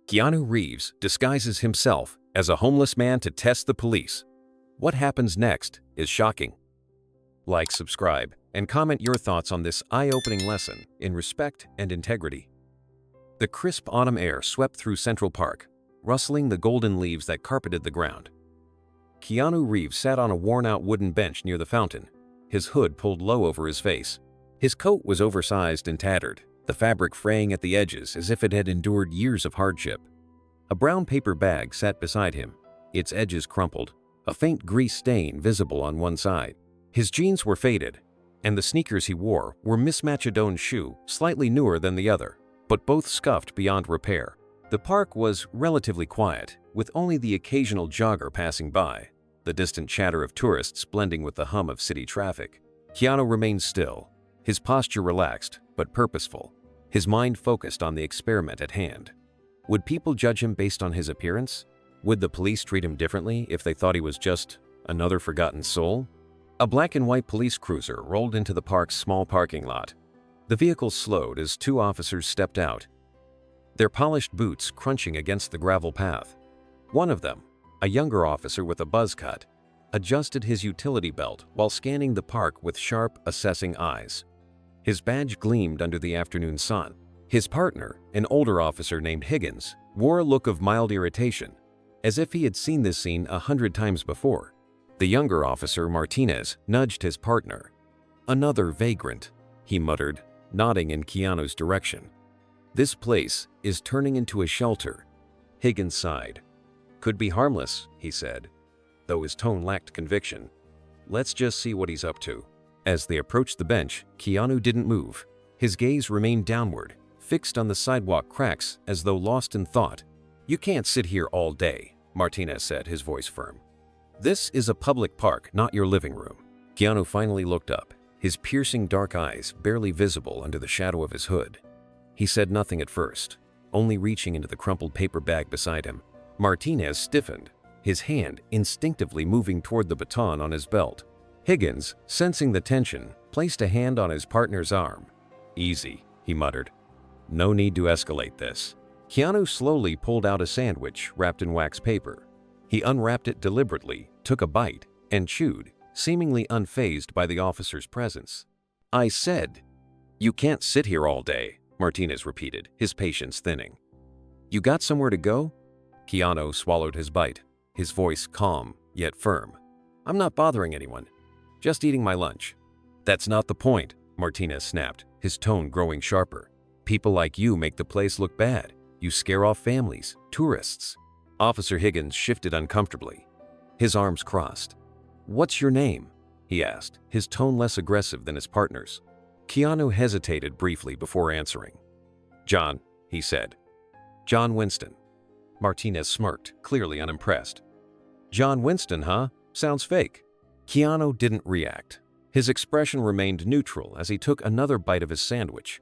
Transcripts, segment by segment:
Keanu Reeves disguises himself as a homeless man to test the police. What happens next is shocking. Like, subscribe, and comment your thoughts on this eye-opening lesson in respect and integrity. The crisp autumn air swept through Central Park, rustling the golden leaves that carpeted the ground. Keanu Reeves sat on a worn-out wooden bench near the fountain, his hood pulled low over his face. His coat was oversized and tattered, the fabric fraying at the edges as if it had endured years of hardship. A brown paper bag sat beside him, its edges crumpled, a faint grease stain visible on one side. His jeans were faded, and the sneakers he wore were mismatched shoe, slightly newer than the other, but both scuffed beyond repair. The park was relatively quiet, with only the occasional jogger passing by, the distant chatter of tourists blending with the hum of city traffic. Keanu remained still, his posture relaxed but purposeful, his mind focused on the experiment at hand. Would people judge him based on his appearance? Would the police treat him differently if they thought he was just another forgotten soul? A black and white police cruiser rolled into the park's small parking lot. The vehicle slowed as two officers stepped out, their polished boots crunching against the gravel path. One of them, a younger officer with a buzz cut, adjusted his utility belt while scanning the park with sharp, assessing eyes. His badge gleamed under the afternoon sun. His partner, an older officer named Higgins, wore a look of mild irritation, as if he had seen this scene 100 times before. The younger officer, Martinez, nudged his partner. "Another vagrant," he muttered, nodding in Keanu's direction. "This place is turning into a shelter." Higgins sighed. "Could be harmless," he said, though his tone lacked conviction. "Let's just see what he's up to." As they approached the bench, Keanu didn't move. His gaze remained downward, fixed on the sidewalk cracks as though lost in thought. "You can't sit here all day," Martinez said, his voice firm. "This is a public park, not your living room." Keanu finally looked up, his piercing dark eyes barely visible under the shadow of his hood. He said nothing at first, only reaching into the crumpled paper bag beside him. Martinez stiffened, his hand instinctively moving toward the baton on his belt. Higgins, sensing the tension, placed a hand on his partner's arm. "Easy," he muttered. "No need to escalate this." Keanu slowly pulled out a sandwich wrapped in wax paper. He unwrapped it deliberately, took a bite, and chewed, seemingly unfazed by the officer's presence. "I said, you can't sit here all day," Martinez repeated, his patience thinning. "You got somewhere to go?" Keanu swallowed his bite, his voice calm yet firm. "I'm not bothering anyone. Just eating my lunch." "That's not the point," Martinez snapped, his tone growing sharper. "People like you make the place look bad. You scare off families, tourists." Officer Higgins shifted uncomfortably, his arms crossed. "What's your name?" he asked, his tone less aggressive than his partner's. Keanu hesitated briefly before answering. "John," he said. "John Winston." Martinez smirked, clearly unimpressed. "John Winston, huh? Sounds fake." Keanu didn't react. His expression remained neutral as he took another bite of his sandwich.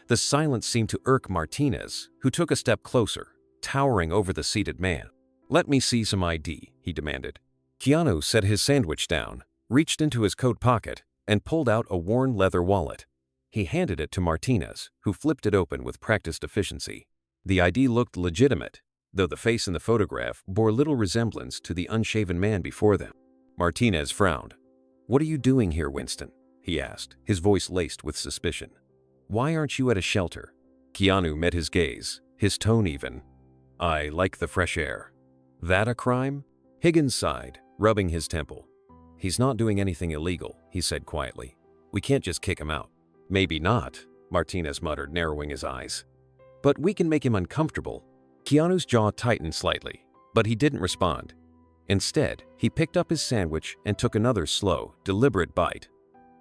The silence seemed to irk Martinez, who took a step closer, towering over the seated man. "Let me see some ID," he demanded. Keanu set his sandwich down, reached into his coat pocket, and pulled out a worn leather wallet. He handed it to Martinez, who flipped it open with practiced efficiency. The ID looked legitimate, though the face in the photograph bore little resemblance to the unshaven man before them. Martinez frowned. "What are you doing here, Winston?" he asked, his voice laced with suspicion. "Why aren't you at a shelter?" Keanu met his gaze, his tone even. "I like the fresh air." "That a crime?" Higgins sighed, rubbing his temple. "He's not doing anything illegal," he said quietly. "We can't just kick him out." "Maybe not," Martinez muttered, narrowing his eyes. "But we can make him uncomfortable." Keanu's jaw tightened slightly, but he didn't respond. Instead, he picked up his sandwich and took another slow, deliberate bite.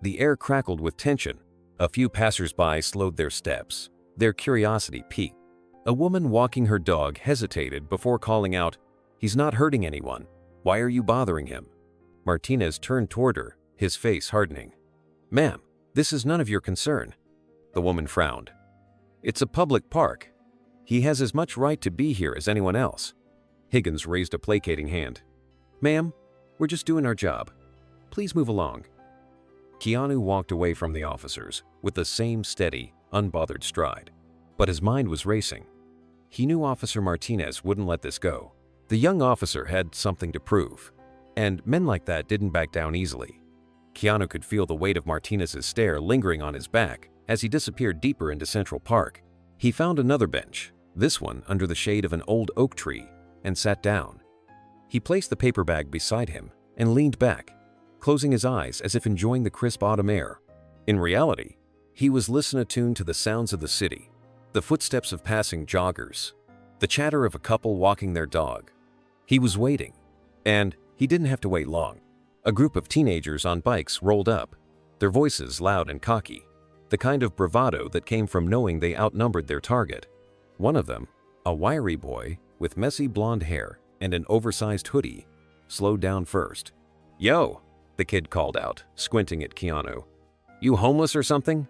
The air crackled with tension. A few passers-by slowed their steps, their curiosity piqued. A woman walking her dog hesitated before calling out, "He's not hurting anyone. Why are you bothering him?" Martinez turned toward her, his face hardening. "Ma'am, this is none of your concern." The woman frowned. "It's a public park. He has as much right to be here as anyone else." Higgins raised a placating hand. "Ma'am, we're just doing our job. Please move along." Keanu walked away from the officers with the same steady, unbothered stride, but his mind was racing. He knew Officer Martinez wouldn't let this go. The young officer had something to prove, and men like that didn't back down easily. Keanu could feel the weight of Martinez's stare lingering on his back as he disappeared deeper into Central Park. He found another bench, this one under the shade of an old oak tree, and sat down. He placed the paper bag beside him and leaned back, closing his eyes as if enjoying the crisp autumn air. In reality, he was listening attuned to the sounds of the city, the footsteps of passing joggers, the chatter of a couple walking their dog. He was waiting, and he didn't have to wait long. A group of teenagers on bikes rolled up, their voices loud and cocky, the kind of bravado that came from knowing they outnumbered their target. One of them, a wiry boy with messy blonde hair and an oversized hoodie, slowed down first. "Yo," the kid called out, squinting at Keanu. "You homeless or something?"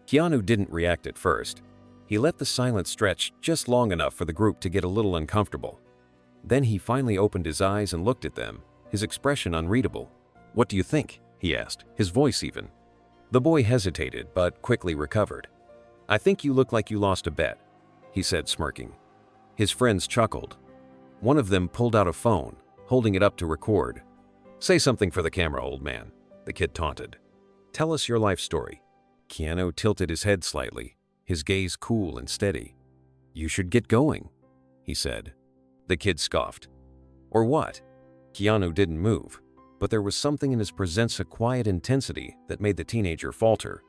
Keanu didn't react at first. He let the silence stretch just long enough for the group to get a little uncomfortable. Then he finally opened his eyes and looked at them, his expression unreadable. "What do you think?" he asked, his voice even. The boy hesitated, but quickly recovered. "I think you look like you lost a bet," he said, smirking. His friends chuckled. One of them pulled out a phone, holding it up to record. "Say something for the camera, old man," the kid taunted. "Tell us your life story." Keanu tilted his head slightly, his gaze cool and steady. "You should get going," he said. The kid scoffed. "Or what?" Keanu didn't move, but there was something in his presence, a quiet intensity that made the teenager falter.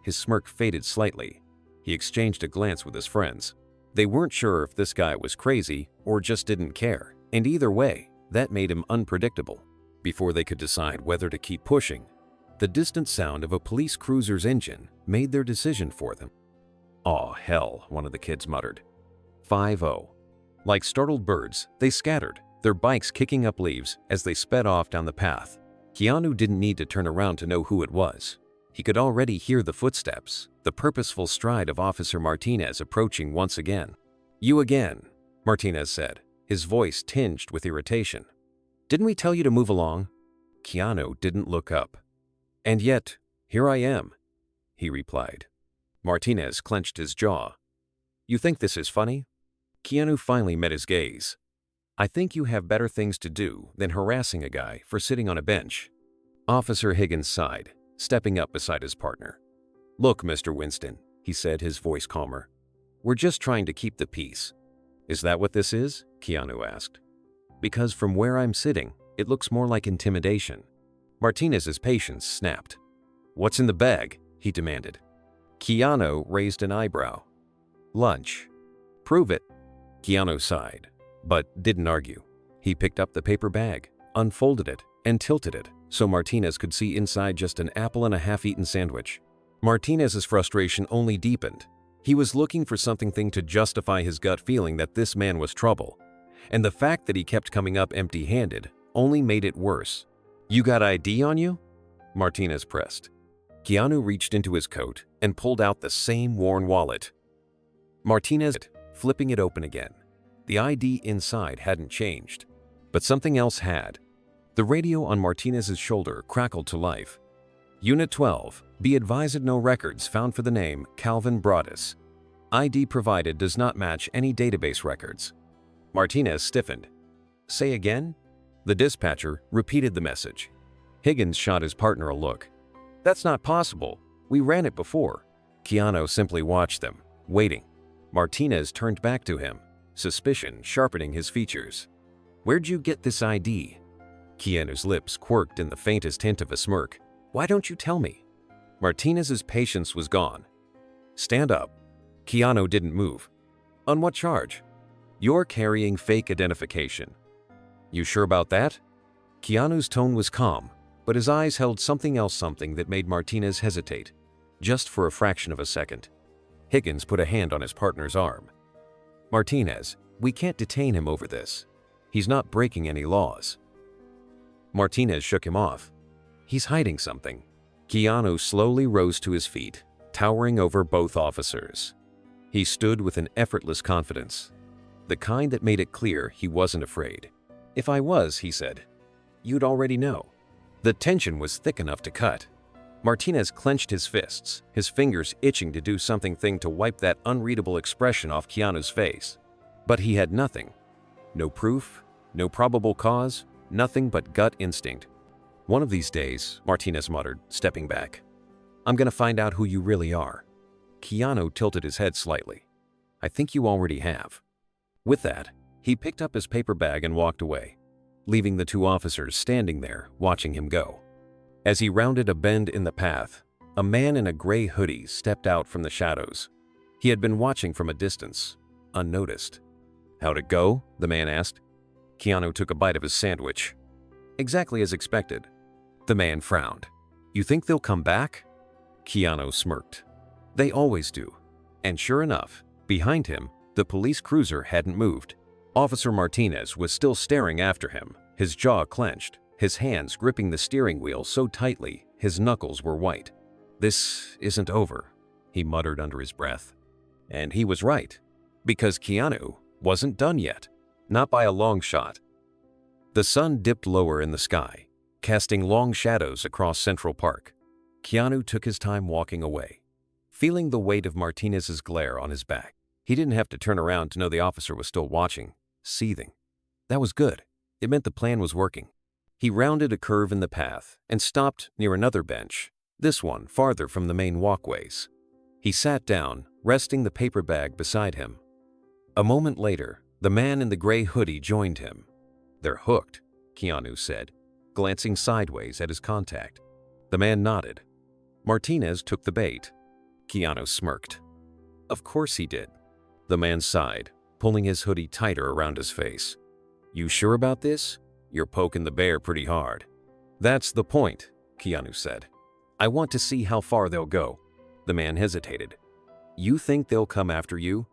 His smirk faded slightly. He exchanged a glance with his friends. They weren't sure if this guy was crazy or just didn't care, and either way, that made him unpredictable. Before they could decide whether to keep pushing, the distant sound of a police cruiser's engine made their decision for them. "Aw, hell," one of the kids muttered. 5-0. Like startled birds, they scattered, their bikes kicking up leaves as they sped off down the path. Keanu didn't need to turn around to know who it was. He could already hear the footsteps, the purposeful stride of Officer Martinez approaching once again. "You again," Martinez said, his voice tinged with irritation. "Didn't we tell you to move along?" Keanu didn't look up. "And yet, here I am," he replied. Martinez clenched his jaw. "You think this is funny?" Keanu finally met his gaze. "I think you have better things to do than harassing a guy for sitting on a bench." Officer Higgins sighed, stepping up beside his partner. "Look, Mr. Winston," he said, his voice calmer. "We're just trying to keep the peace." "Is that what this is?" Keanu asked. "Because from where I'm sitting, it looks more like intimidation." Martinez's patience snapped. "What's in the bag?" he demanded. Keanu raised an eyebrow. "Lunch." "Prove it." Keanu sighed, but didn't argue. He picked up the paper bag, unfolded it, and tilted it so Martinez could see inside just an apple and a half-eaten sandwich. Martinez's frustration only deepened. He was looking for something to justify his gut feeling that this man was trouble, and the fact that he kept coming up empty-handed only made it worse. "You got ID on you?" Martinez pressed. Keanu reached into his coat and pulled out the same worn wallet. Martinez, flipping it open again. The ID inside hadn't changed, but something else had. The radio on Martinez's shoulder crackled to life. "Unit 12, be advised no records found for the name Calvin Broadus. ID provided does not match any database records." Martinez stiffened. "Say again?" The dispatcher repeated the message. Higgins shot his partner a look. "That's not possible. We ran it before." Keanu simply watched them, waiting. Martinez turned back to him, suspicion sharpening his features. "Where'd you get this ID?" Keanu's lips quirked in the faintest hint of a smirk. "Why don't you tell me?" Martinez's patience was gone. "Stand up." Keanu didn't move. "On what charge?" "You're carrying fake identification." "You sure about that?" Keanu's tone was calm, but his eyes held something else, something that made Martinez hesitate, just for a fraction of a second. Higgins put a hand on his partner's arm. "Martinez, we can't detain him over this. He's not breaking any laws." Martinez shook him off. "He's hiding something." Keanu slowly rose to his feet, towering over both officers. He stood with an effortless confidence, the kind that made it clear he wasn't afraid. "If I was," he said, "you'd already know." The tension was thick enough to cut. Martinez clenched his fists, his fingers itching to do something to wipe that unreadable expression off Keanu's face. But he had nothing. No proof, no probable cause, nothing but gut instinct. "One of these days," Martinez muttered, stepping back, "I'm gonna find out who you really are." Keanu tilted his head slightly. "I think you already have." With that, he picked up his paper bag and walked away, leaving the two officers standing there, watching him go. As he rounded a bend in the path, a man in a gray hoodie stepped out from the shadows. He had been watching from a distance, unnoticed. "How'd it go?" the man asked. Keanu took a bite of his sandwich. "Exactly as expected." The man frowned. "You think they'll come back?" Keanu smirked. "They always do." And sure enough, behind him, the police cruiser hadn't moved. Officer Martinez was still staring after him, his jaw clenched, his hands gripping the steering wheel so tightly his knuckles were white. "This isn't over," he muttered under his breath. And he was right, because Keanu wasn't done yet, not by a long shot. The sun dipped lower in the sky, casting long shadows across Central Park. Keanu took his time walking away, feeling the weight of Martinez's glare on his back. He didn't have to turn around to know the officer was still watching, seething. That was good. It meant the plan was working. He rounded a curve in the path and stopped near another bench, this one farther from the main walkways. He sat down, resting the paper bag beside him. A moment later, the man in the gray hoodie joined him. "They're hooked," Keanu said, glancing sideways at his contact. The man nodded. Martinez took the bait. Keanu smirked. "Of course he did." The man sighed, pulling his hoodie tighter around his face. "You sure about this? You're poking the bear pretty hard." "That's the point," Keanu said. "I want to see how far they'll go." The man hesitated. "You think they'll come after you?"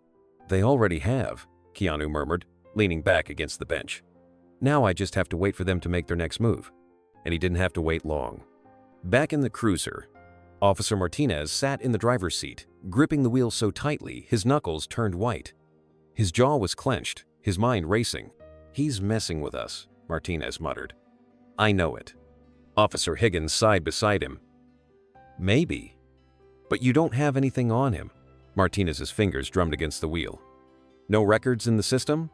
"They already have," Keanu murmured, leaning back against the bench. "Now I just have to wait for them to make their next move." And he didn't have to wait long. Back in the cruiser, Officer Martinez sat in the driver's seat, gripping the wheel so tightly his knuckles turned white. His jaw was clenched, his mind racing. "He's messing with us," Martinez muttered. "I know it." Officer Higgins sighed beside him. "Maybe. But you don't have anything on him." Martinez's fingers drummed against the wheel. "No records in the system?"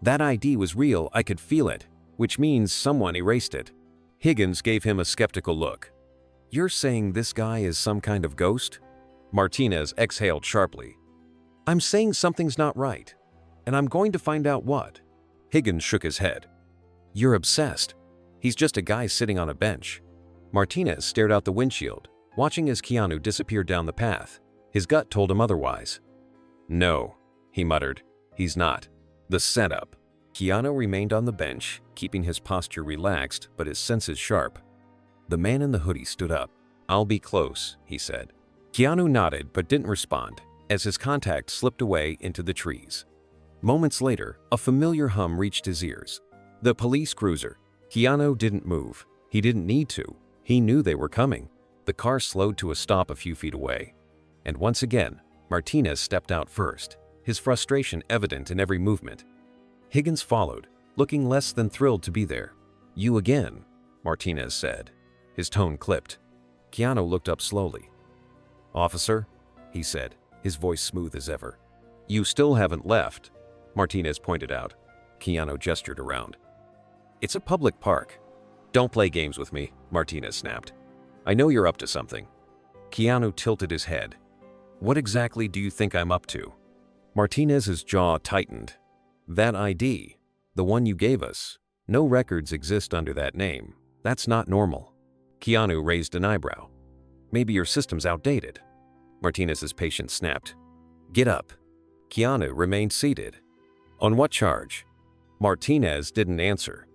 "That ID was real, I could feel it, which means someone erased it." Higgins gave him a skeptical look. "You're saying this guy is some kind of ghost?" Martinez exhaled sharply. "I'm saying something's not right, and I'm going to find out what." Higgins shook his head. "You're obsessed. He's just a guy sitting on a bench." Martinez stared out the windshield, watching as Keanu disappeared down the path. His gut told him otherwise. "No," he muttered. "He's not. The setup." Keanu remained on the bench, keeping his posture relaxed but his senses sharp. The man in the hoodie stood up. "I'll be close," he said. Keanu nodded but didn't respond as his contact slipped away into the trees. Moments later, a familiar hum reached his ears. The police cruiser. Keanu didn't move. He didn't need to. He knew they were coming. The car slowed to a stop a few feet away. And once again, Martinez stepped out first, his frustration evident in every movement. Higgins followed, looking less than thrilled to be there. "You again," Martinez said. His tone clipped. Keanu looked up slowly. "Officer," he said, his voice smooth as ever. "You still haven't left," Martinez pointed out. Keanu gestured around. "It's a public park. Don't play games with me," Martinez snapped. "I know you're up to something." Keanu tilted his head. "What exactly do you think I'm up to?" Martinez's jaw tightened. "That ID, the one you gave us, no records exist under that name. That's not normal." Keanu raised an eyebrow. "Maybe your system's outdated." Martinez's patience snapped. "Get up." Keanu remained seated. "On what charge?" Martinez didn't answer.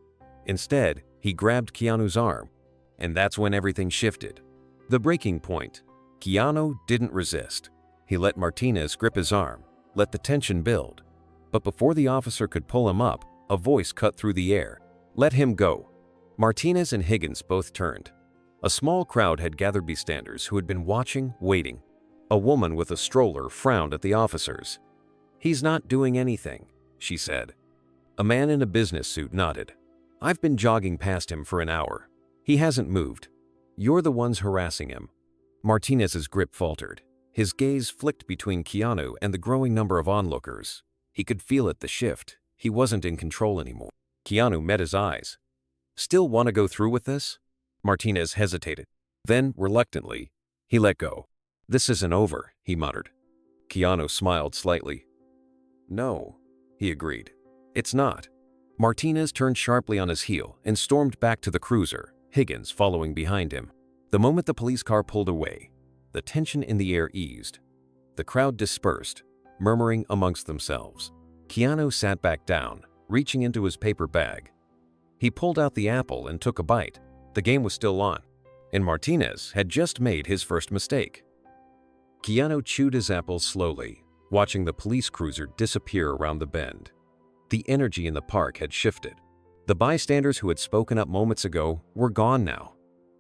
Instead, he grabbed Keanu's arm, and that's when everything shifted. The breaking point. Keanu didn't resist. He let Martinez grip his arm, let the tension build. But before the officer could pull him up, a voice cut through the air. "Let him go." Martinez and Higgins both turned. A small crowd had gathered bystanders who had been watching, waiting. A woman with a stroller frowned at the officers. "He's not doing anything," she said. A man in a business suit nodded. "I've been jogging past him for an hour. He hasn't moved. You're the ones harassing him." Martinez's grip faltered. His gaze flicked between Keanu and the growing number of onlookers. He could feel it, the shift. He wasn't in control anymore. Keanu met his eyes. "Still want to go through with this?" Martinez hesitated. Then, reluctantly, he let go. "This isn't over," he muttered. Keanu smiled slightly. "No," he agreed. "It's not." Martinez turned sharply on his heel and stormed back to the cruiser, Higgins following behind him. The moment the police car pulled away, the tension in the air eased. The crowd dispersed, murmuring amongst themselves. Keanu sat back down, reaching into his paper bag. He pulled out the apple and took a bite. The game was still on, and Martinez had just made his first mistake. Keanu chewed his apple slowly, watching the police cruiser disappear around the bend. The energy in the park had shifted. The bystanders who had spoken up moments ago were gone now,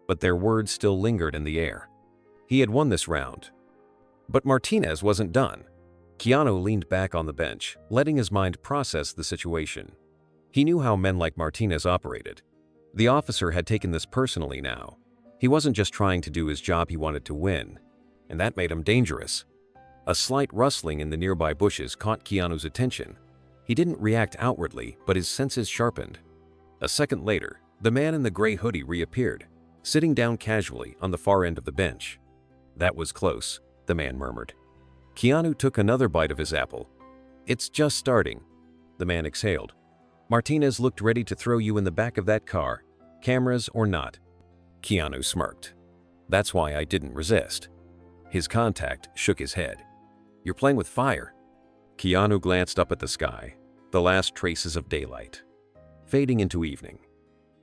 but their words still lingered in the air. He had won this round. But Martinez wasn't done. Keanu leaned back on the bench, letting his mind process the situation. He knew how men like Martinez operated. The officer had taken this personally now. He wasn't just trying to do his job, he wanted to win, and that made him dangerous. A slight rustling in the nearby bushes caught Keanu's attention. He didn't react outwardly, but his senses sharpened. A second later, the man in the gray hoodie reappeared, sitting down casually on the far end of the bench. "That was close," the man murmured. Keanu took another bite of his apple. "It's just starting," the man exhaled. "Martinez looked ready to throw you in the back of that car, cameras or not." Keanu smirked. "That's why I didn't resist." His contact shook his head. "You're playing with fire." Keanu glanced up at the sky, the last traces of daylight, fading into evening.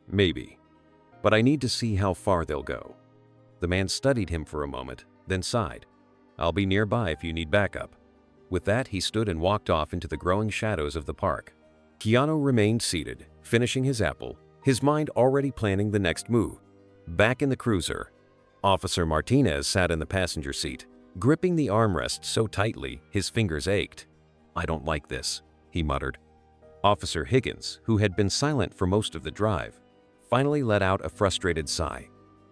"Maybe, but I need to see how far they'll go." The man studied him for a moment, then sighed. "I'll be nearby if you need backup." With that, he stood and walked off into the growing shadows of the park. Keanu remained seated, finishing his apple, his mind already planning the next move. Back in the cruiser, Officer Martinez sat in the passenger seat, gripping the armrest so tightly his fingers ached. "I don't like this," he muttered. Officer Higgins, who had been silent for most of the drive, finally let out a frustrated sigh.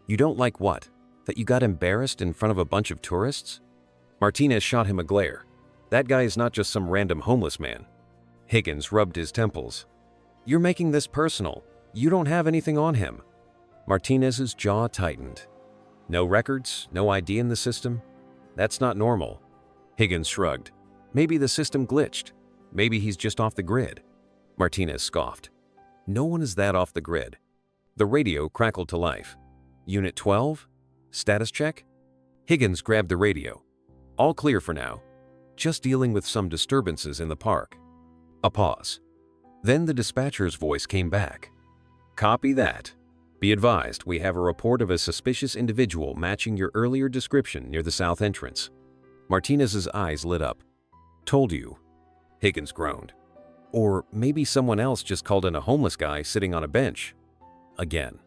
"You don't like what? That you got embarrassed in front of a bunch of tourists?" Martinez shot him a glare. "That guy is not just some random homeless man." Higgins rubbed his temples. "You're making this personal. You don't have anything on him." Martinez's jaw tightened. "No records, no ID in the system? That's not normal." Higgins shrugged. "Maybe the system glitched. Maybe he's just off the grid." Martinez scoffed. "No one is that off the grid." The radio crackled to life. "Unit 12? Status check?" Higgins grabbed the radio. "All clear for now. Just dealing with some disturbances in the park." A pause. Then the dispatcher's voice came back. "Copy that. Be advised, we have a report of a suspicious individual matching your earlier description near the south entrance." Martinez's eyes lit up. "Told you," Higgins groaned. "Or maybe someone else just called in a homeless guy sitting on a bench." Again.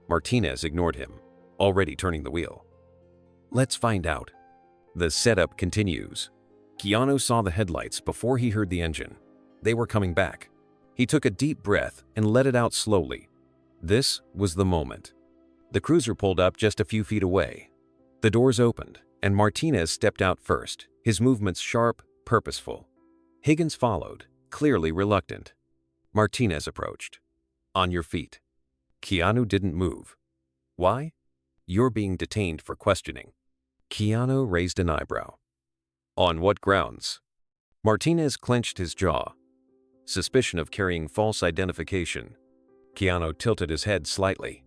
Martinez ignored him, already turning the wheel. "Let's find out." The setup continues. Keanu saw the headlights before he heard the engine. They were coming back. He took a deep breath and let it out slowly. This was the moment. The cruiser pulled up just a few feet away. The doors opened, and Martinez stepped out first, his movements sharp, purposeful. Higgins followed, clearly reluctant. Martinez approached. "On your feet." Keanu didn't move. "Why?" "You're being detained for questioning." Keanu raised an eyebrow. "On what grounds?" Martinez clenched his jaw. "Suspicion of carrying false identification." Keanu tilted his head slightly.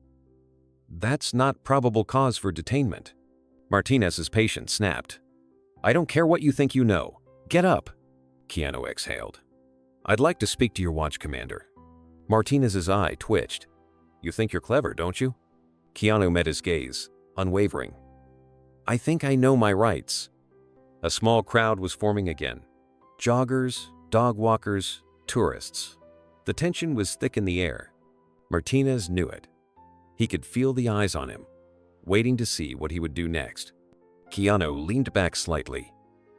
"That's not probable cause for detainment." Martinez's patience snapped. "I don't care what you think you know. Get up." Keanu exhaled. "I'd like to speak to your watch commander." Martinez's eye twitched. "You think you're clever, don't you?" Keanu met his gaze, unwavering. "I think I know my rights." A small crowd was forming again. Joggers, dog walkers, tourists. The tension was thick in the air. Martinez knew it. He could feel the eyes on him, waiting to see what he would do next. Keanu leaned back slightly.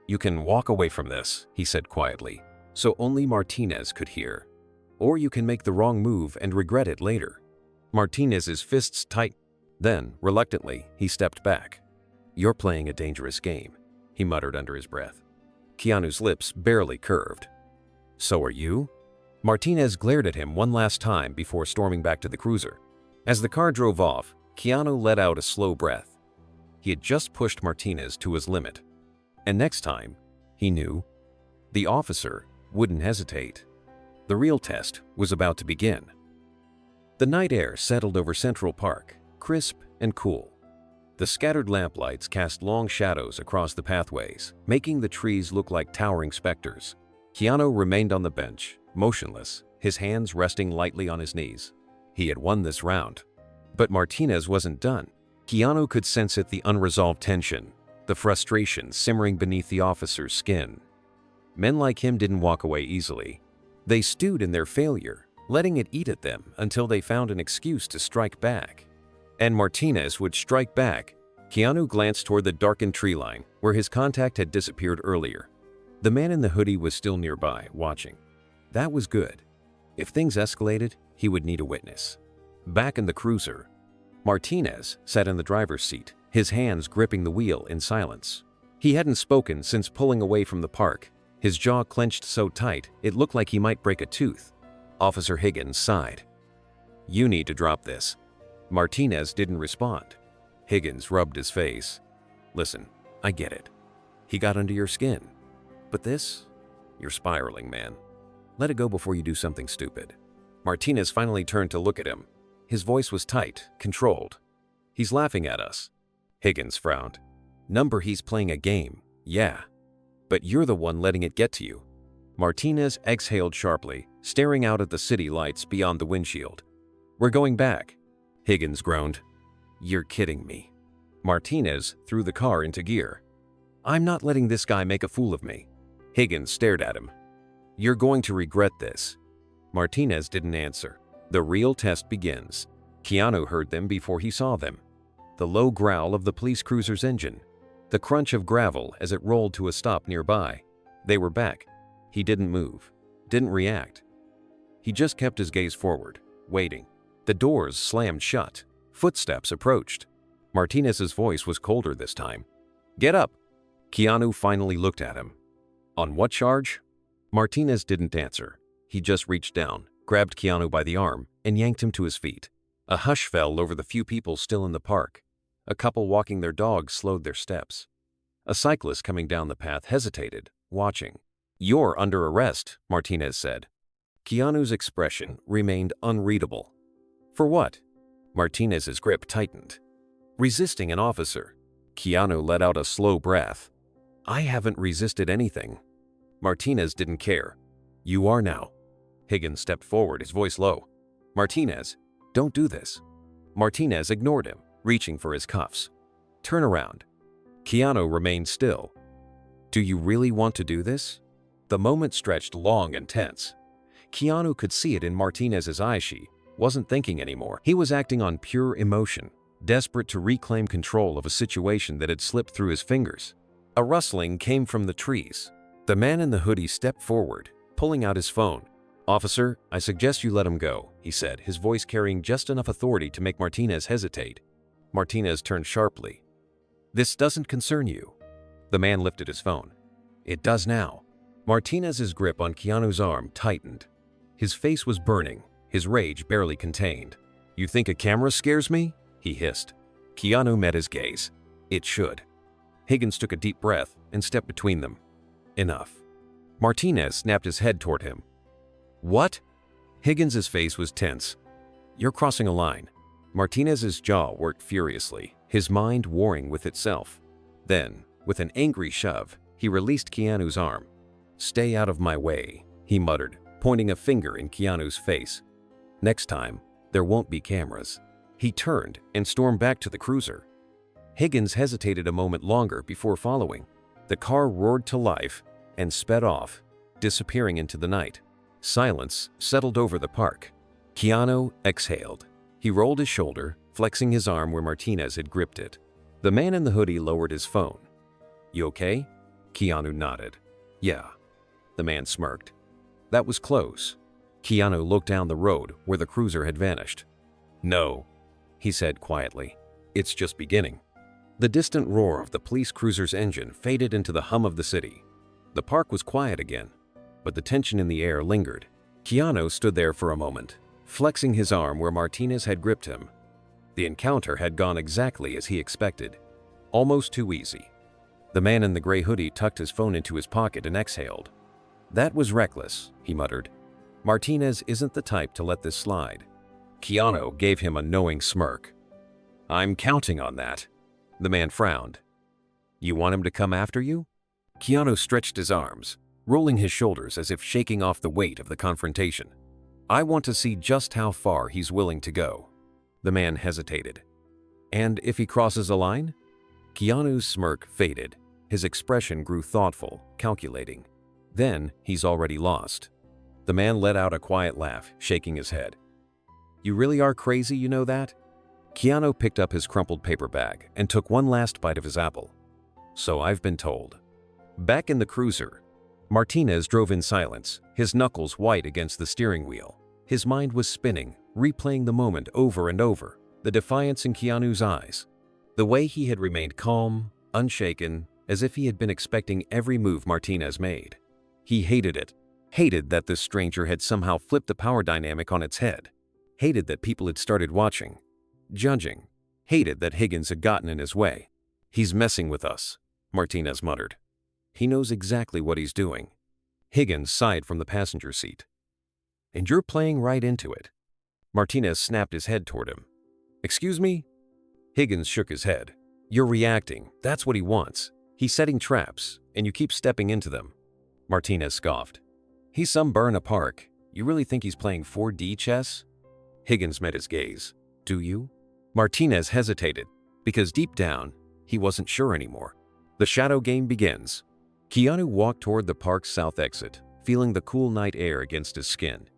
"You can walk away from this," he said quietly, so only Martinez could hear. "Or you can make the wrong move and regret it later." Martinez's fists tightened. Then, reluctantly, he stepped back. "You're playing a dangerous game," he muttered under his breath. Keanu's lips barely curved. "So are you?" Martinez glared at him one last time before storming back to the cruiser. As the car drove off, Keanu let out a slow breath. He had just pushed Martinez to his limit. And next time, he knew, the officer wouldn't hesitate. The real test was about to begin. The night air settled over Central Park, crisp and cool. The scattered lamplights cast long shadows across the pathways, making the trees look like towering specters. Keanu remained on the bench, motionless, his hands resting lightly on his knees. He had won this round. But Martinez wasn't done. Keanu could sense it, the unresolved tension, the frustration simmering beneath the officer's skin. Men like him didn't walk away easily. They stewed in their failure, letting it eat at them until they found an excuse to strike back. And Martinez would strike back. Keanu glanced toward the darkened tree line, where his contact had disappeared earlier. The man in the hoodie was still nearby, watching. That was good. If things escalated, he would need a witness. Back in the cruiser, Martinez sat in the driver's seat, his hands gripping the wheel in silence. He hadn't spoken since pulling away from the park, his jaw clenched so tight it looked like he might break a tooth. Officer Higgins sighed. "You need to drop this." Martinez didn't respond. Higgins rubbed his face. "Listen, I get it. He got under your skin. But this? You're spiraling, man. Let it go before you do something stupid." Martinez finally turned to look at him. His voice was tight, controlled. "He's laughing at us." Higgins frowned. "Number, he's playing a game, yeah. But you're the one letting it get to you." Martinez exhaled sharply, staring out at the city lights beyond the windshield. "We're going back." Higgins groaned. "You're kidding me." Martinez threw the car into gear. "I'm not letting this guy make a fool of me." Higgins stared at him. "You're going to regret this." Martinez didn't answer. The real test begins. Keanu heard them before he saw them. The low growl of the police cruiser's engine. The crunch of gravel as it rolled to a stop nearby. They were back. He didn't move. Didn't react. He just kept his gaze forward, waiting. The doors slammed shut. Footsteps approached. Martinez's voice was colder this time. "Get up!" Keanu finally looked at him. "On what charge?" Martinez didn't answer. He just reached down, grabbed Keanu by the arm, and yanked him to his feet. A hush fell over the few people still in the park. A couple walking their dogs slowed their steps. A cyclist coming down the path hesitated, watching. "You're under arrest," Martinez said. Keanu's expression remained unreadable. "For what?" Martinez's grip tightened. "Resisting an officer." Keanu let out a slow breath. "I haven't resisted anything." Martinez didn't care. "You are now." Higgins stepped forward, his voice low. "Martinez, don't do this." Martinez ignored him, reaching for his cuffs. "Turn around." Keanu remained still. "Do you really want to do this?" The moment stretched long and tense. Keanu could see it in Martinez's eyes. She wasn't thinking anymore. He was acting on pure emotion, desperate to reclaim control of a situation that had slipped through his fingers. A rustling came from the trees. The man in the hoodie stepped forward, pulling out his phone. "Officer, I suggest you let him go," he said, his voice carrying just enough authority to make Martinez hesitate. Martinez turned sharply. "This doesn't concern you." The man lifted his phone. "It does now." Martinez's grip on Keanu's arm tightened. His face was burning, his rage barely contained. "You think a camera scares me?" he hissed. Keanu met his gaze. "It should." Higgins took a deep breath and stepped between them. "Enough." Martinez snapped his head toward him. "What?" Higgins's face was tense. "You're crossing a line." Martinez's jaw worked furiously, his mind warring with itself. Then, with an angry shove, he released Keanu's arm. "Stay out of my way," he muttered, pointing a finger in Keanu's face. "Next time, there won't be cameras." He turned and stormed back to the cruiser. Higgins hesitated a moment longer before following. The car roared to life and sped off, disappearing into the night. Silence settled over the park. Keanu exhaled. He rolled his shoulder, flexing his arm where Martinez had gripped it. The man in the hoodie lowered his phone. "You okay?" Keanu nodded. "Yeah." The man smirked. "That was close." Keanu looked down the road where the cruiser had vanished. "No," he said quietly. "It's just beginning." The distant roar of the police cruiser's engine faded into the hum of the city. The park was quiet again, but the tension in the air lingered. Keanu stood there for a moment, flexing his arm where Martinez had gripped him. The encounter had gone exactly as he expected. Almost too easy. The man in the gray hoodie tucked his phone into his pocket and exhaled. "That was reckless," he muttered. "Martinez isn't the type to let this slide." Keanu gave him a knowing smirk. "I'm counting on that." The man frowned. "You want him to come after you?" Keanu stretched his arms, rolling his shoulders as if shaking off the weight of the confrontation. "I want to see just how far he's willing to go." The man hesitated. "And if he crosses a line?" Keanu's smirk faded. His expression grew thoughtful, calculating. "Then he's already lost." The man let out a quiet laugh, shaking his head. "You really are crazy, you know that?" Keanu picked up his crumpled paper bag and took one last bite of his apple. "So I've been told." Back in the cruiser, Martinez drove in silence, his knuckles white against the steering wheel. His mind was spinning, replaying the moment over and over, the defiance in Keanu's eyes. The way he had remained calm, unshaken, as if he had been expecting every move Martinez made. He hated it. Hated that this stranger had somehow flipped the power dynamic on its head. Hated that people had started watching, judging. Hated that Higgins had gotten in his way. "He's messing with us," Martinez muttered. "He knows exactly what he's doing." Higgins sighed from the passenger seat. "And you're playing right into it." Martinez snapped his head toward him. "Excuse me?" Higgins shook his head. "You're reacting. That's what he wants. He's setting traps, and you keep stepping into them." Martinez scoffed. "He's some burr in a park. You really think he's playing 4D chess?" Higgins met his gaze. "Do you?" Martinez hesitated, because deep down, he wasn't sure anymore. The shadow game begins. Keanu walked toward the park's south exit, feeling the cool night air against his skin.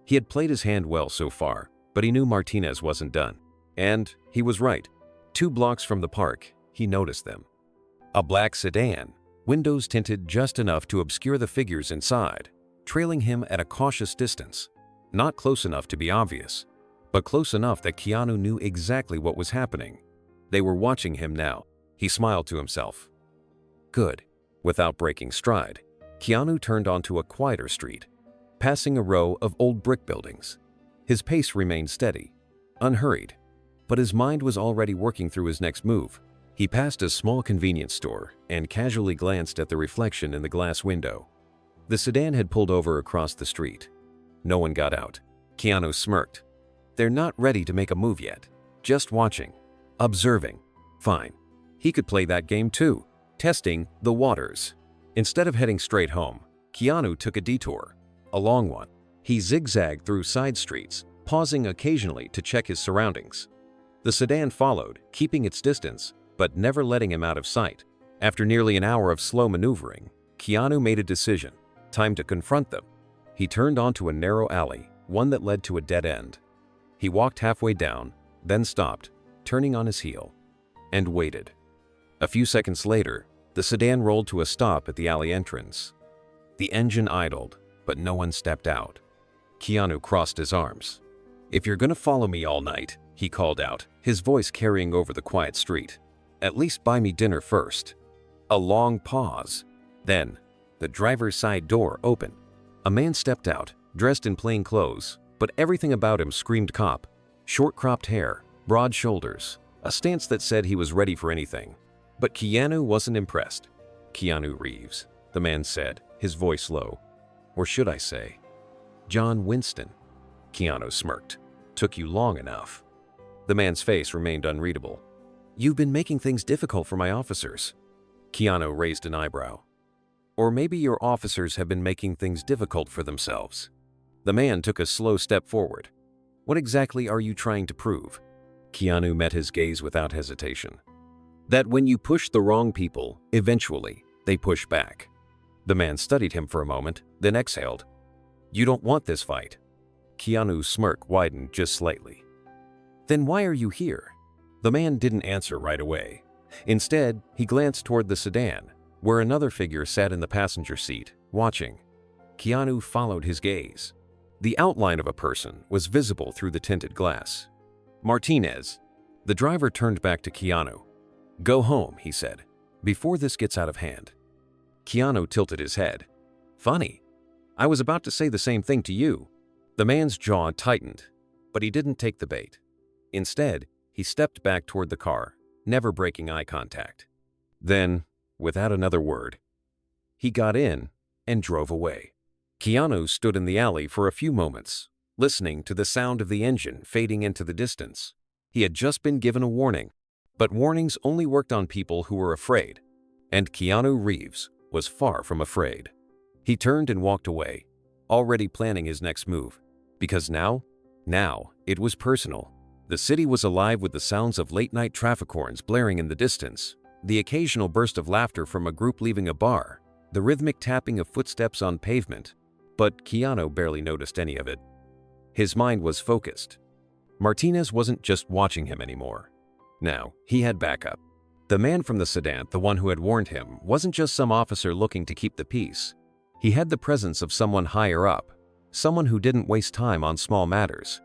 He had played his hand well so far, but he knew Martinez wasn't done. And he was right. 2 blocks from the park, he noticed them. A black sedan, windows tinted just enough to obscure the figures inside, trailing him at a cautious distance. Not close enough to be obvious, but close enough that Keanu knew exactly what was happening. They were watching him now. He smiled to himself. Good. Without breaking stride, Keanu turned onto a quieter street, passing a row of old brick buildings. His pace remained steady, unhurried, but his mind was already working through his next move. He passed a small convenience store and casually glanced at the reflection in the glass window. The sedan had pulled over across the street. No one got out. Keanu smirked. "They're not ready to make a move yet. Just watching. Observing. Fine. He could play that game too. Testing the waters." Instead of heading straight home, Keanu took a detour. A long one. He zigzagged through side streets, pausing occasionally to check his surroundings. The sedan followed, keeping its distance, but never letting him out of sight. After nearly an hour of slow maneuvering, Keanu made a decision. Time to confront them. He turned onto a narrow alley, one that led to a dead end. He walked halfway down, then stopped, turning on his heel, and waited. A few seconds later, the sedan rolled to a stop at the alley entrance. The engine idled, but no one stepped out. Keanu crossed his arms. "If you're gonna follow me all night," he called out, his voice carrying over the quiet street, "at least buy me dinner first." A long pause. Then, the driver's side door opened. A man stepped out, dressed in plain clothes, but everything about him screamed cop. Short cropped hair, broad shoulders, a stance that said he was ready for anything. But Keanu wasn't impressed. "Keanu Reeves," the man said, his voice low. "Or should I say, John Winston." Keanu smirked. "Took you long enough." The man's face remained unreadable. "You've been making things difficult for my officers." Keanu raised an eyebrow. "Or maybe your officers have been making things difficult for themselves." The man took a slow step forward. "What exactly are you trying to prove?" Keanu met his gaze without hesitation. "That when you push the wrong people, eventually, they push back." The man studied him for a moment, then exhaled. "You don't want this fight." Keanu's smirk widened just slightly. "Then why are you here?" The man didn't answer right away. Instead, he glanced toward the sedan, where another figure sat in the passenger seat, watching. Keanu followed his gaze. The outline of a person was visible through the tinted glass. "Martinez." The driver turned back to Keanu. "Go home," he said, "before this gets out of hand." Keanu tilted his head. "Funny. I was about to say the same thing to you." The man's jaw tightened, but he didn't take the bait. Instead, he stepped back toward the car, never breaking eye contact. Then, without another word, he got in and drove away. Keanu stood in the alley for a few moments, listening to the sound of the engine fading into the distance. He had just been given a warning, but warnings only worked on people who were afraid, and Keanu Reeves was far from afraid. He turned and walked away, already planning his next move, because now it was personal. The city was alive with the sounds of late-night traffic horns blaring in the distance, the occasional burst of laughter from a group leaving a bar, the rhythmic tapping of footsteps on pavement, but Keanu barely noticed any of it. His mind was focused. Martinez wasn't just watching him anymore. Now, he had backup. The man from the sedan, the one who had warned him, wasn't just some officer looking to keep the peace. He had the presence of someone higher up, someone who didn't waste time on small matters.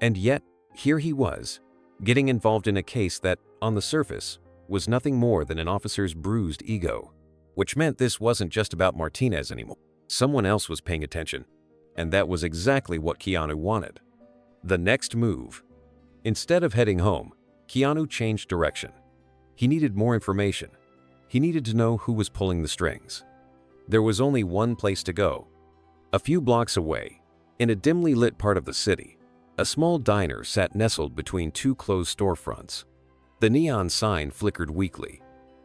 And yet, here he was, getting involved in a case that, on the surface, was nothing more than an officer's bruised ego. Which meant this wasn't just about Martinez anymore. Someone else was paying attention, and that was exactly what Keanu wanted. The next move. Instead of heading home, Keanu changed direction. He needed more information. He needed to know who was pulling the strings. There was only one place to go. A few blocks away, in a dimly lit part of the city, a small diner sat nestled between two closed storefronts. The neon sign flickered weakly,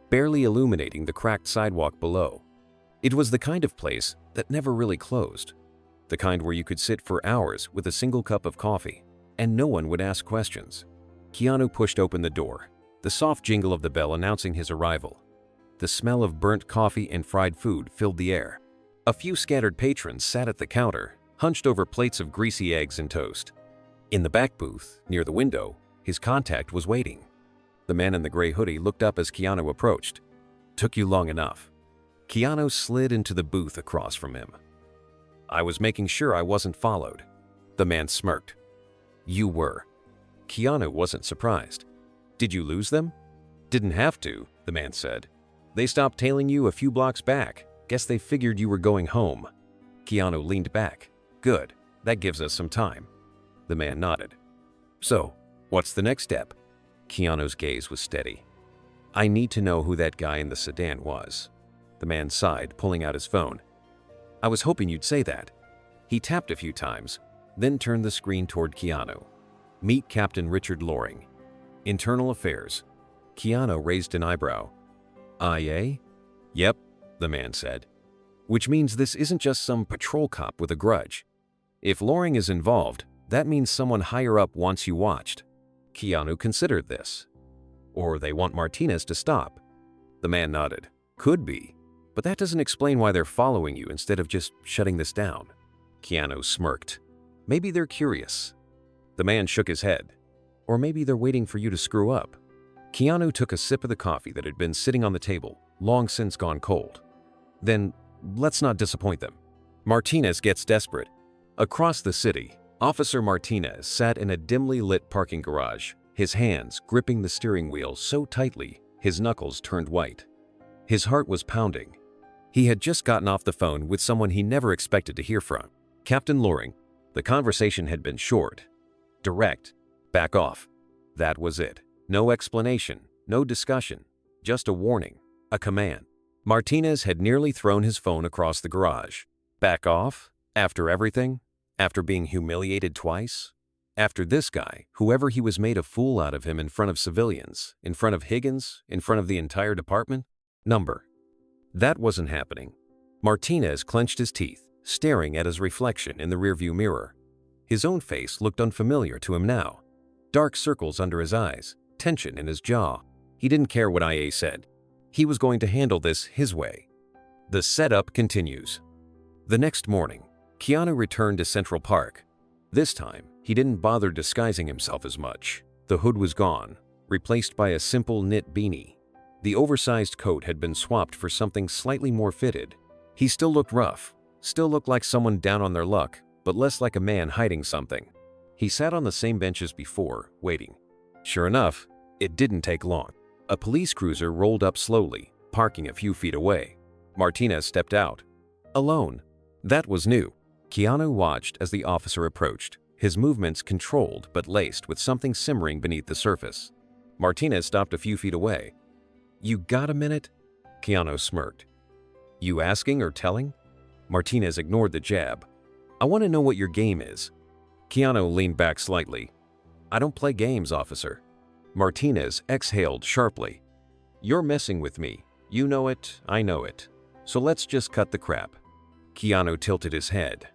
barely illuminating the cracked sidewalk below. It was the kind of place that never really closed, the kind where you could sit for hours with a single cup of coffee, and no one would ask questions. Keanu pushed open the door, the soft jingle of the bell announcing his arrival. The smell of burnt coffee and fried food filled the air. A few scattered patrons sat at the counter, hunched over plates of greasy eggs and toast. In the back booth, near the window, his contact was waiting. The man in the gray hoodie looked up as Keanu approached. "Took you long enough." Keanu slid into the booth across from him. "I was making sure I wasn't followed." The man smirked. "You were." Keanu wasn't surprised. "Did you lose them?" "Didn't have to," the man said. "They stopped tailing you a few blocks back. Guess they figured you were going home." Keanu leaned back. "Good. That gives us some time." The man nodded. "So, what's the next step?" Keanu's gaze was steady. "I need to know who that guy in the sedan was." The man sighed, pulling out his phone. "I was hoping you'd say that." He tapped a few times, then turned the screen toward Keanu. "Meet Captain Richard Loring. Internal Affairs." Keanu raised an eyebrow. "IA?" "Yep," the man said. "Which means this isn't just some patrol cop with a grudge. If Loring is involved, that means someone higher up wants you watched." Keanu considered this. "Or they want Martinez to stop." The man nodded. "Could be, but that doesn't explain why they're following you instead of just shutting this down." Keanu smirked. "Maybe they're curious." The man shook his head. "Or maybe they're waiting for you to screw up." Keanu took a sip of the coffee that had been sitting on the table, long since gone cold. "Then, let's not disappoint them." Martinez gets desperate. Across the city, Officer Martinez sat in a dimly lit parking garage, his hands gripping the steering wheel so tightly his knuckles turned white. His heart was pounding. He had just gotten off the phone with someone he never expected to hear from. Captain Loring. The conversation had been short, direct. Back off. That was it. No explanation, no discussion, just a warning, a command. Martinez had nearly thrown his phone across the garage. Back off? After everything? After being humiliated twice? After this guy, whoever he was, made a fool out of him in front of civilians, in front of Higgins, in front of the entire department? That wasn't happening. Martinez clenched his teeth, staring at his reflection in the rearview mirror. His own face looked unfamiliar to him now. Dark circles under his eyes, tension in his jaw. He didn't care what IA said. He was going to handle this his way. The setup continues. The next morning, Keanu returned to Central Park. This time, he didn't bother disguising himself as much. The hood was gone, replaced by a simple knit beanie. The oversized coat had been swapped for something slightly more fitted. He still looked rough, still looked like someone down on their luck, but less like a man hiding something. He sat on the same bench as before, waiting. Sure enough, it didn't take long. A police cruiser rolled up slowly, parking a few feet away. Martinez stepped out. Alone. That was new. Keanu watched as the officer approached, his movements controlled but laced with something simmering beneath the surface. Martinez stopped a few feet away. "You got a minute?" Keanu smirked. "You asking or telling?" Martinez ignored the jab. "I want to know what your game is." Keanu leaned back slightly. "I don't play games, officer." Martinez exhaled sharply. "You're messing with me. You know it, I know it. So let's just cut the crap." Keanu tilted his head.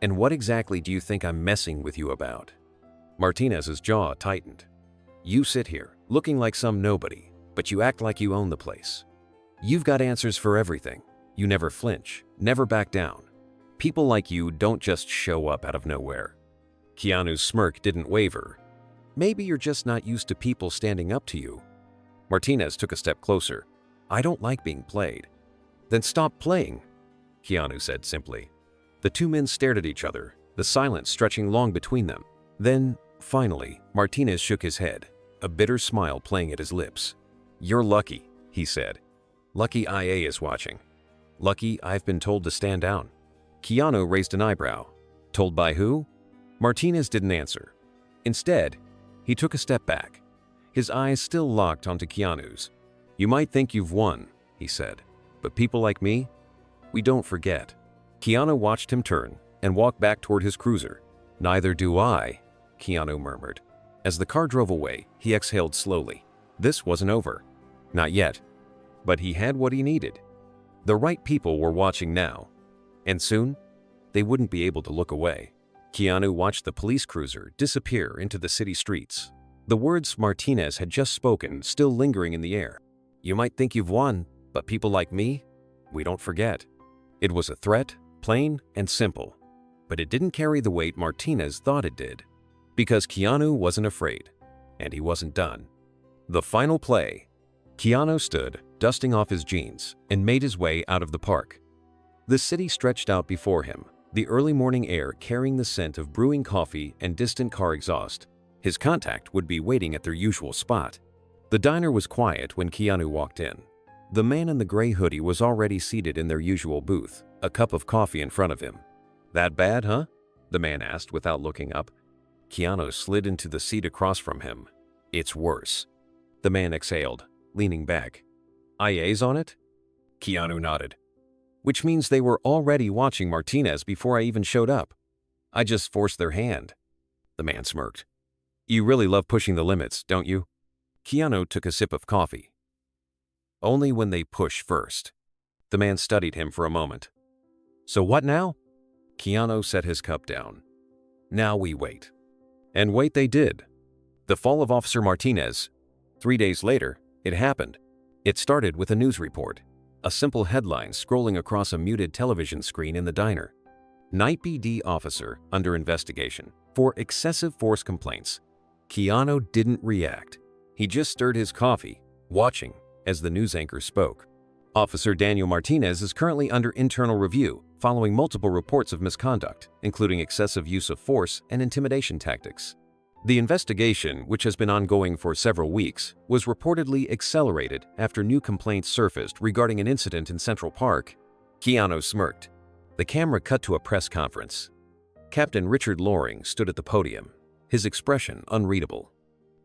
"And what exactly do you think I'm messing with you about?" Martinez's jaw tightened. "You sit here, looking like some nobody, but you act like you own the place. You've got answers for everything. You never flinch, never back down. People like you don't just show up out of nowhere." Keanu's smirk didn't waver. "Maybe you're just not used to people standing up to you." Martinez took a step closer. "I don't like being played." "Then stop playing," Keanu said simply. The two men stared at each other, the silence stretching long between them. Then, finally, Martinez shook his head, a bitter smile playing at his lips. "You're lucky," he said. "Lucky IA is watching. Lucky I've been told to stand down." Keanu raised an eyebrow. "Told by who?" Martinez didn't answer. Instead, he took a step back, his eyes still locked onto Keanu's. "You might think you've won," he said, "but people like me, we don't forget." Keanu watched him turn and walk back toward his cruiser. "Neither do I," Keanu murmured. As the car drove away, he exhaled slowly. This wasn't over. Not yet. But he had what he needed. The right people were watching now. And soon, they wouldn't be able to look away. Keanu watched the police cruiser disappear into the city streets, the words Martinez had just spoken still lingering in the air. "You might think you've won, but people like me, we don't forget." It was a threat, plain and simple, but it didn't carry the weight Martinez thought it did. Because Keanu wasn't afraid, and he wasn't done. The final play. Keanu stood, dusting off his jeans, and made his way out of the park. The city stretched out before him, the early morning air carrying the scent of brewing coffee and distant car exhaust. His contact would be waiting at their usual spot. The diner was quiet when Keanu walked in. The man in the gray hoodie was already seated in their usual booth, a cup of coffee in front of him. "That bad, huh?" the man asked without looking up. Keanu slid into the seat across from him. "It's worse." The man exhaled, leaning back. "IA's on it?" Keanu nodded. "Which means they were already watching Martinez before I even showed up. I just forced their hand." The man smirked. "You really love pushing the limits, don't you?" Keanu took a sip of coffee. "Only when they push first." The man studied him for a moment. "So what now?" Keanu set his cup down. "Now we wait." And wait they did. The fall of Officer Martinez. 3 days later, it happened. It started with a news report, a simple headline scrolling across a muted television screen in the diner. "Night PD officer under investigation for excessive force complaints." Keanu didn't react. He just stirred his coffee, watching as the news anchor spoke. "Officer Daniel Martinez is currently under internal review following multiple reports of misconduct, including excessive use of force and intimidation tactics." The investigation, which has been ongoing for several weeks, was reportedly accelerated after new complaints surfaced regarding an incident in Central Park. Keanu smirked. The camera cut to a press conference. Captain Richard Loring stood at the podium, his expression unreadable.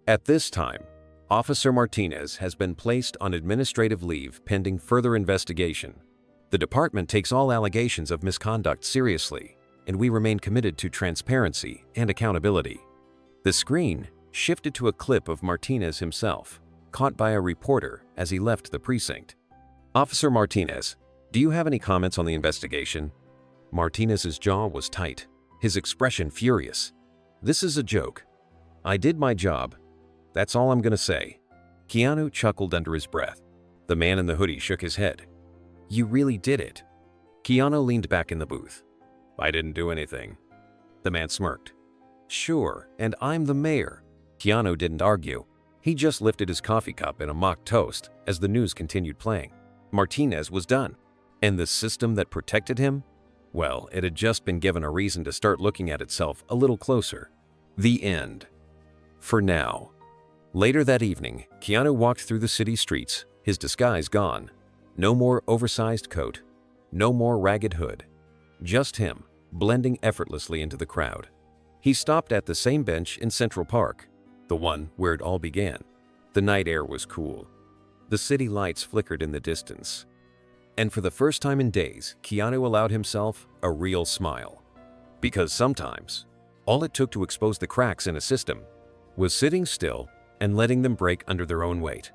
"At this time, Officer Martinez has been placed on administrative leave pending further investigation. The department takes all allegations of misconduct seriously, and we remain committed to transparency and accountability." The screen shifted to a clip of Martinez himself, caught by a reporter as he left the precinct. "Officer Martinez, do you have any comments on the investigation?" Martinez's jaw was tight, his expression furious. "This is a joke. I did my job. That's all I'm gonna say." Keanu chuckled under his breath. The man in the hoodie shook his head. "You really did it." Keanu leaned back in the booth. "I didn't do anything." The man smirked. "Sure, and I'm the mayor." Keanu didn't argue. He just lifted his coffee cup in a mock toast as the news continued playing. Martinez was done. And the system that protected him? Well, it had just been given a reason to start looking at itself a little closer. The end. For now. Later that evening, Keanu walked through the city streets, his disguise gone. No more oversized coat. No more ragged hood. Just him, blending effortlessly into the crowd. He stopped at the same bench in Central Park, the one where it all began. The night air was cool. The city lights flickered in the distance. And for the first time in days, Keanu allowed himself a real smile. Because sometimes, all it took to expose the cracks in a system was sitting still and letting them break under their own weight.